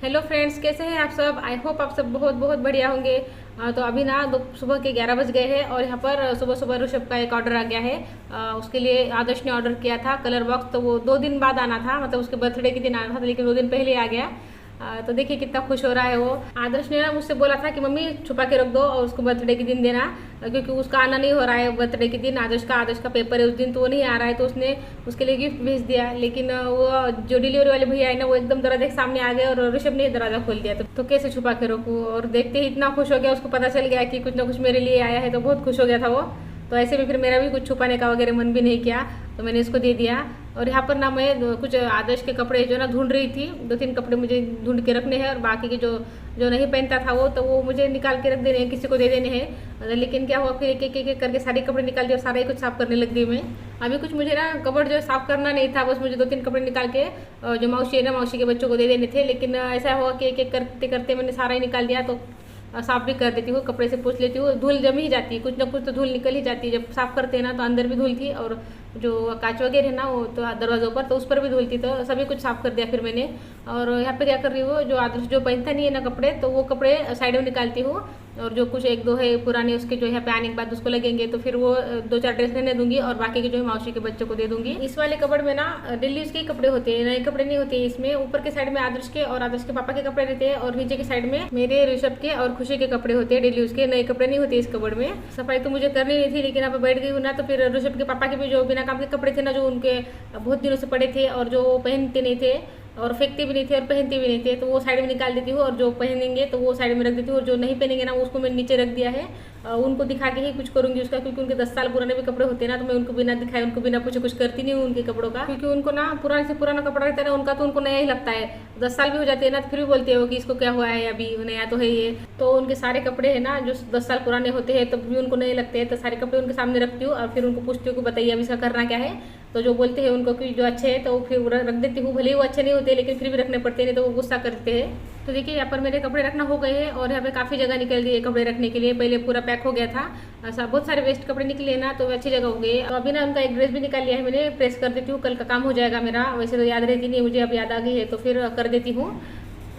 Hello friends, कैसे हैं आप सब। आई होप आप सब बहुत बहुत बढ़िया होंगे। तो अभी ना सुबह के 11 बज गए हैं और यहाँ पर सुबह सुबह ऋषभ का एक ऑर्डर आ गया है। उसके लिए आदर्श ने ऑर्डर किया था कलर बॉक्स, तो वो 2 दिन बाद आना था, मतलब उसके बर्थडे के दिन आना था, लेकिन 2 दिन पहले आ गया। तो देखिए कितना खुश हो रहा है वो। आदर्श ने ना मुझसे बोला था कि मम्मी छुपा के रख दो और उसको बर्थडे के दिन देना, क्योंकि उसका आना नहीं हो रहा है बर्थडे के दिन। आदर्श का पेपर है उस दिन, तो वो नहीं आ रहा है, तो उसने उसके लिए गिफ्ट भेज दिया। लेकिन वो जो डिलीवरी वाले भैया है ना, वो एकदम दरवाजे के सामने आ गए और ऋषभ ने दरवाजा खोल दिया। तो कैसे छुपा के रखूँ। और देखते ही इतना खुश हो गया, उसको पता चल गया कि कुछ ना कुछ मेरे लिए आया है, तो बहुत खुश हो गया था वो। तो ऐसे में फिर मेरा भी कुछ छुपाने का वगैरह मन भी नहीं किया, तो मैंने इसको दे दिया। और यहाँ पर ना मैं कुछ आदर्श के कपड़े जो ना ढूंढ रही थी, 2-3 कपड़े मुझे ढूंढ के रखने हैं, और बाकी के जो जो नहीं पहनता था वो, तो वो मुझे निकाल के रख देने हैं, किसी को दे देने हैं। लेकिन क्या हुआ, फिर एक करके सारे कपड़े निकाल दिए और सारा ही कुछ साफ करने लग गई मैं। अभी कुछ मुझे ना कपड़ जो साफ करना नहीं था, बस मुझे 2-3 कपड़े निकाल के जो मौसी है ना, मौसी के बच्चों को दे देने थे। लेकिन ऐसा हुआ कि एक करते करते मैंने सारा ही निकाल दिया। तो साफ भी कर देती हूँ, कपड़े से पोंछ लेती हूँ, धूल जम ही जाती है, कुछ ना कुछ तो धूल निकल ही जाती है। जब साफ करते हैं ना तो अंदर भी धूल थी, और जो कांच वगैरह है ना वो तो दरवाज़ों पर, तो उस पर भी धूल थी, तो सभी कुछ साफ कर दिया फिर मैंने। और यहाँ पे क्या कर रही हूँ, जो आदर्श जो पहनता नहीं है ना कपड़े, तो वो कपड़े साइड में निकालती हूँ। और जो कुछ 1-2 है पुराने, उसके जो यहाँ पे आने के बाद उसको लगेंगे, तो फिर वो 2-4 ड्रेस रहने दूंगी और बाकी के जो है मौसी के बच्चों को दे दूंगी। इस वाले कपड़ में ना डेली यूज के कपड़े होते हैं, नए कपड़े नहीं होते हैं इसमें। ऊपर के साइड में आदर्श के और आदर्श के पापा के कपड़े रहते हैं, और नीचे के साइड में मेरे ऋषभ के और खुशी के कपड़े होते हैं डेली यूज के। नए कपड़े नहीं होते इस कपड़ में। सफाई तो मुझे करनी नहीं थी, लेकिन अब बैठ गई हूँ ना, तो फिर ऋषभ के पापा के भी जो बिना काम के कपड़े थे ना, जो उनके बहुत दिनों से पड़े थे और जो पहनते नहीं थे और फेंकते भी नहीं थे और पहनते भी नहीं थे, तो वो साइड में निकाल देती हूँ, और जो पहनेंगे तो वो साइड में रख देती हूँ, और जो नहीं पहनेंगे ना उसको मैंने नीचे रख दिया है। उनको दिखा के ही कुछ करूंगी उसका, क्योंकि उनके 10 साल पुराने भी कपड़े होते हैं ना, तो मैं उनको बिना दिखाए, उनको बिना पूछे कुछ करती नहीं हूँ उनके कपड़ों का, क्योंकि उनको ना पुराने से पुराना कपड़ा रहता है ना उनका, तो उनको नया ही लगता है। 10 साल भी हो जाते हैं ना, तो फिर भी बोलते हो कि इसको क्या हुआ है, अभी नया तो है ये। तो उनके सारे कपड़े है ना जो 10 साल पुराने होते हैं, तब भी उनको नए लगते हैं, तो सारे कपड़े उनके सामने रखती हूँ और फिर उनको पूछती हूँ कि बताइए अब इसका करना क्या है। तो जो बोलते हैं उनको कि जो अच्छे हैं, तो वो फिर रख देती हूँ, भले ही वो अच्छे नहीं होते लेकिन फिर भी रखने पड़ते हैं, नहीं तो वो गुस्सा करते हैं। तो देखिए यहाँ पर मेरे कपड़े रखना हो गए हैं, और यहाँ पे काफ़ी जगह निकल गई है कपड़े रखने के लिए। पहले पूरा पैक हो गया था, ऐसा बहुत सारे वेस्ट कपड़े निकले ना, तो अच्छी जगह हो गई। तो अभी ना उनका एक ड्रेस भी निकाल लिया है मैंने, प्रेस कर देती हूँ, कल का काम हो जाएगा मेरा। वैसे तो याद रहती नहीं मुझे, अब याद आ गई है तो फिर कर देती हूँ।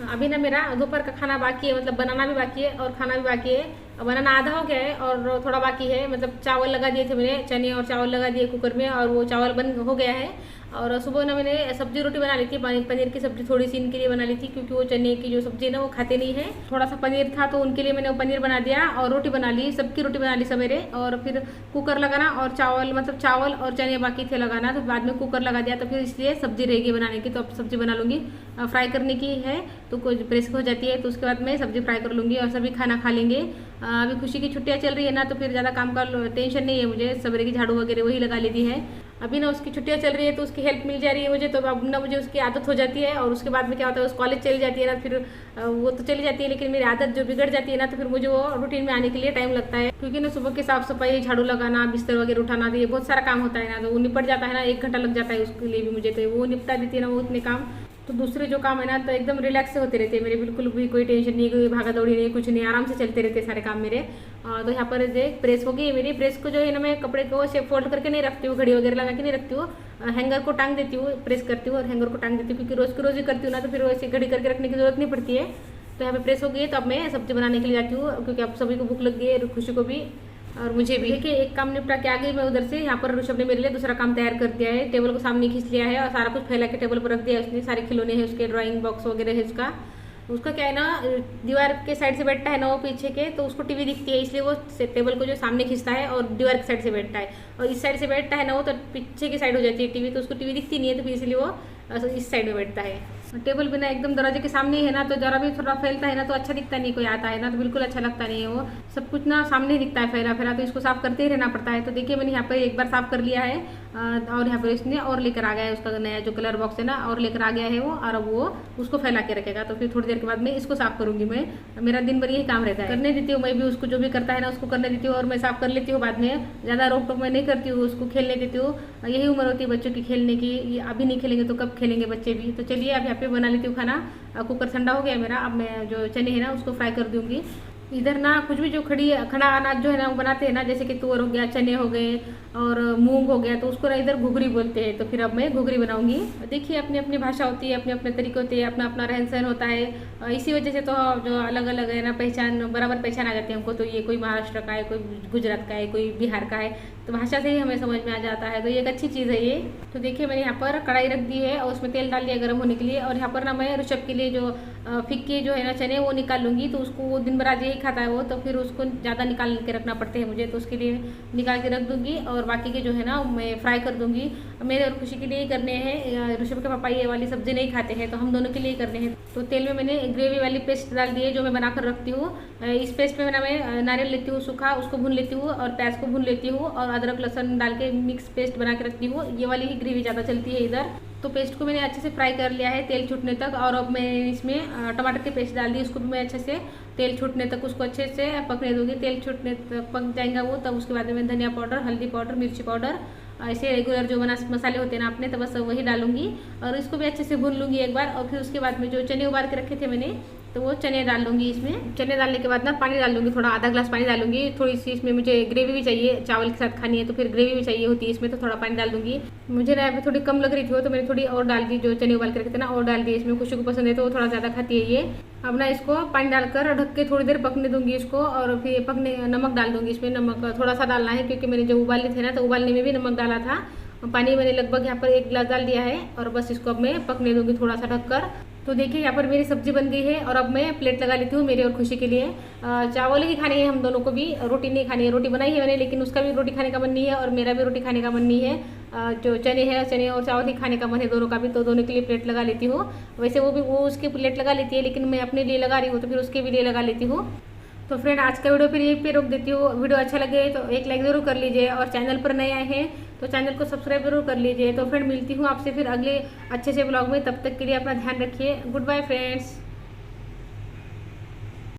अभी ना मेरा दोपहर का खाना बाकी है, मतलब बनाना भी बाकी है और खाना भी बाकी है। बनाना आधा हो गया है और थोड़ा बाकी है, मतलब चावल लगा दिए थे मैंने, चने और चावल लगा दिए कुकर में, और वो चावल बन हो गया है। और सुबह ना मैंने सब्जी रोटी बना ली थी, पनीर की सब्जी थोड़ी सी इनके लिए बना ली थी, क्योंकि वो चने की जो सब्जी है ना वो खाते नहीं है। थोड़ा सा पनीर था तो उनके लिए मैंने वो पनीर बना दिया, और रोटी बना ली, सबकी रोटी बना ली सवेरे। और फिर कुकर लगाना, और चावल मतलब चावल और चने बाकी थे लगाना, तो बाद में कुकर लगा दिया, तो फिर इसलिए सब्जी रहेगी बनाने की, तो अब सब्जी बना लूँगी। फ्राई करने की है तो कुछ प्रेस हो जाती है, तो उसके बाद मैं सब्जी फ्राई कर लूँगी और सभी खाना खा लेंगे। अभी खुशी की छुट्टियाँ चल रही है ना, तो फिर ज़्यादा काम का टेंशन नहीं है मुझे, सवेरे की झाड़ू वगैरह वही लगा लेती है। अभी ना उसकी छुट्टियाँ चल रही है तो उसकी हेल्प मिल जा रही है मुझे, तो अब ना मुझे उसकी आदत हो जाती है। और उसके बाद में क्या होता है, उस कॉलेज चली जाती है ना, फिर वो तो चली जाती है, लेकिन मेरी आदत जो बिगड़ जाती है ना, तो फिर मुझे वो रूटीन में आने के लिए टाइम लगता है, क्योंकि ना सुबह की साफ सफाई, झाड़ू लगाना, बिस्तर वगैरह उठाना, तो ये बहुत सारा काम होता है ना, तो वो निपट जाता है ना, 1 घंटा लग जाता है उसके लिए भी मुझे, तो वो निपटा देती है ना वो उतने काम। तो दूसरे जो काम है ना तो एकदम रिलैक्स से होते रहते हैं मेरे, बिल्कुल भी कोई टेंशन नहीं, कोई भागा दौड़ी नहीं, कुछ नहीं, आराम से चलते रहते सारे काम मेरे। तो यहाँ पर जो प्रेस हो गई है मेरी, प्रेस को जो है ना मैं कपड़े को से फोल्ड करके नहीं रखती हूँ, घड़ी वगैरह लगा के नहीं रखती हूँ, हैंगर को टांग देती हूँ, प्रेस करती हूँ और हैंगर को टांग देती हूँ, क्योंकि रोज़ की रोज़ ही करती हूँ ना, तो फिर वैसे घड़ी करके रखने की जरूरत नहीं पड़ती है। तो यहाँ पे प्रेस हो गई है, तो अब मैं सब्जी बनाने के लिए जाती हूँ, क्योंकि अब सभी को भूख लग गई है, खुशी को भी और मुझे भी। देखिए एक काम निपटा के आ गई मैं उधर से। यहाँ पर ऋषभ ने मेरे लिए दूसरा काम तैयार कर दिया है, टेबल को सामने खींच लिया है और सारा कुछ फैला के टेबल पर रख दिया है उसने, सारे खिलौने हैं उसके, ड्राइंग बॉक्स वगैरह है उसका। उसका क्या है ना, दीवार के साइड से बैठता है ना वो पीछे के, तो उसको टीवी दिखती है, इसलिए वो टेबल को जो सामने खींचता है और दीवार की साइड से बैठता है। और इस साइड से बैठता है ना वो, तो पीछे की साइड हो जाती है टीवी, तो उसको टीवी दिखती नहीं है, तो फिर इसलिए वो इस साइड में बैठता है। टेबल भी ना एकदम दरवाजे के सामने ही है ना, तो जरा भी थोड़ा फैलता है ना तो अच्छा दिखता नहीं, कोई आता है ना तो बिल्कुल अच्छा लगता नहीं है, वो सब कुछ ना सामने ही दिखता है फैला फैला, तो इसको साफ करते ही रहना पड़ता है। तो देखिए मैंने यहाँ पर एक बार साफ कर लिया है, और यहाँ पर इसने और लेकर आ गया है उसका नया जो कलर बॉक्स है ना, और लेकर आ गया है वो, और अब वो उसको फैला के रखेगा। तो फिर थोड़ी देर के बाद में इसको साफ करूंगी मैं, मेरा दिन भर यही काम रहता है, करने देती हूँ मैं भी उसको, जो भी करता है ना उसको करने देती हूँ, और मैं साफ कर लेती हूँ बाद में, ज़्यादा रोक टोक मैं नहीं करती हूँ, उसको खेलने देती हूँ। यही उम्र होती है बच्चों की खेलने की, अभी नहीं खेलेंगे तो कब खेलेंगे बच्चे भी। तो चलिए अब यहाँ पे बना लेती हूँ खाना। कुकर ठंडा हो गया मेरा, अब मैं जो चने है ना उसको फ्राई कर दूंगी। इधर ना कुछ भी जो खड़ा अनाज जो है ना वो बनाते हैं ना, जैसे कि तुअर हो गया, चने हो गए, और मूंग हो गया, तो उसको ना इधर घुघरी बोलते हैं। तो फिर अब मैं घुघरी बनाऊंगी। देखिए अपनी अपनी भाषा होती है, अपने अपने तरीके होते हैं, अपना अपना रहन सहन होता है। इसी वजह से तो जो अलग अलग है ना पहचान, बराबर पहचान आ जाती है हमको। तो ये कोई महाराष्ट्र का है, कोई गुजरात का है, कोई बिहार का है, तो भाषा से ही हमें समझ में आ जाता है। तो ये एक अच्छी चीज़ है ये। तो देखिए मैंने यहाँ पर कढ़ाई रख दी है और उसमें तेल डाल दिया गर्म होने के लिए। और यहाँ पर ना मैं ऋषभ के लिए जो फिक्के जो है ना चने वो निकाल लूँगी। तो उसको वो दिन भर आज यही खाता है वो, तो फिर उसको ज़्यादा निकाल के रखना पड़ते हैं मुझे, तो उसके लिए निकाल के रख दूँगी। और बाकी के जो है ना मैं फ्राई कर दूँगी। मेरे और खुशी के लिए ही करने हैं, ऋषभ के पापा ये वाली सब्ज़ी नहीं खाते हैं, तो हम दोनों के लिए करने हैं। तो तेल में मैंने ग्रेवी वाली पेस्ट डाल दी है जो मैं बनाकर रखती हूँ। इस पेस्ट में ना मैं नारियल लेती हूँ सूखा, उसको भून लेती हूँ और प्याज को भून लेती हूँ और अदरक लहसुन डाल के मिक्स पेस्ट बना के रखती हूँ। ये वाली ही ग्रेवी ज़्यादा चलती है इधर। तो पेस्ट को मैंने अच्छे से फ्राई कर लिया है तेल छूटने तक। और अब मैं इसमें टमाटर की पेस्ट डाल दी, उसको भी मैं अच्छे से तेल छूटने तक उसको अच्छे से पकने दूँगी। तेल छूटने तक पक जाएगा वो, तब उसके बाद में धनिया पाउडर, हल्दी पाउडर, मिर्ची पाउडर, ऐसे रेगुलर जो बना मसाले होते हैं ना अपने, तो बस वही डालूंगी। और इसको भी अच्छे से भून लूँगी एक बार। और फिर उसके बाद में जो चने उबाल के रखे थे मैंने, तो वो चने डाल लूँगी इसमें। चने डालने के बाद ना पानी डाल दूँगी, थोड़ा आधा ग्लास पानी डालूंगी। थोड़ी सी इसमें मुझे ग्रेवी भी चाहिए, चावल के साथ खानी है तो फिर ग्रेवी भी चाहिए होती है इसमें, तो थोड़ा पानी डाल दूँगी। मुझे ना अभी थोड़ी कम लग रही थी वो, तो मैंने थोड़ी और डाल दी। जो चने उबाल के रखे थे ना और डाल दी इसमें। खुशी को पसंद है तो वो थोड़ा ज़्यादा खाती है ये। अब ना इसको पानी डालकर ढक के थोड़ी देर पकने दूंगी इसको। और फिर पकने नमक डाल दूंगी इसमें। नमक थोड़ा सा डालना है क्योंकि मैंने जो उबाले थे ना, तो उबालने में भी नमक डाला था। पानी मैंने लगभग यहाँ पर 1 गिलास डाल दिया है। और बस इसको अब मैं पकने दूंगी थोड़ा सा ढककर। तो देखिए यहाँ पर मेरी सब्जी बन गई है। और अब मैं प्लेट लगा लेती हूँ मेरे और खुशी के लिए। चावल ही खाने हैं हम दोनों को भी, रोटी नहीं खानी है। रोटी बनाई है मैंने, लेकिन उसका भी रोटी खाने का मन नहीं है और मेरा भी रोटी खाने का मन नहीं है। जो चने हैं, चने और चावल ही खाने का मन है दोनों का भी, तो दोनों के लिए प्लेट लगा लेती हूँ। वैसे वो उसकी प्लेट लगा लेती है, लेकिन मैं अपने लिए लगा रही हूँ तो फिर उसके भी लिए लगा लेती हूँ। तो फ्रेंड आज का वीडियो फिर यहीं पे रोक देती हूँ। वीडियो अच्छा लगे तो एक लाइक ज़रूर कर लीजिए, और चैनल पर नए आए हैं तो चैनल को सब्सक्राइब जरूर कर लीजिए। तो फ्रेंड मिलती हूँ आपसे फिर अगले अच्छे से ब्लॉग में, तब तक के लिए अपना ध्यान रखिए। Good bye friends.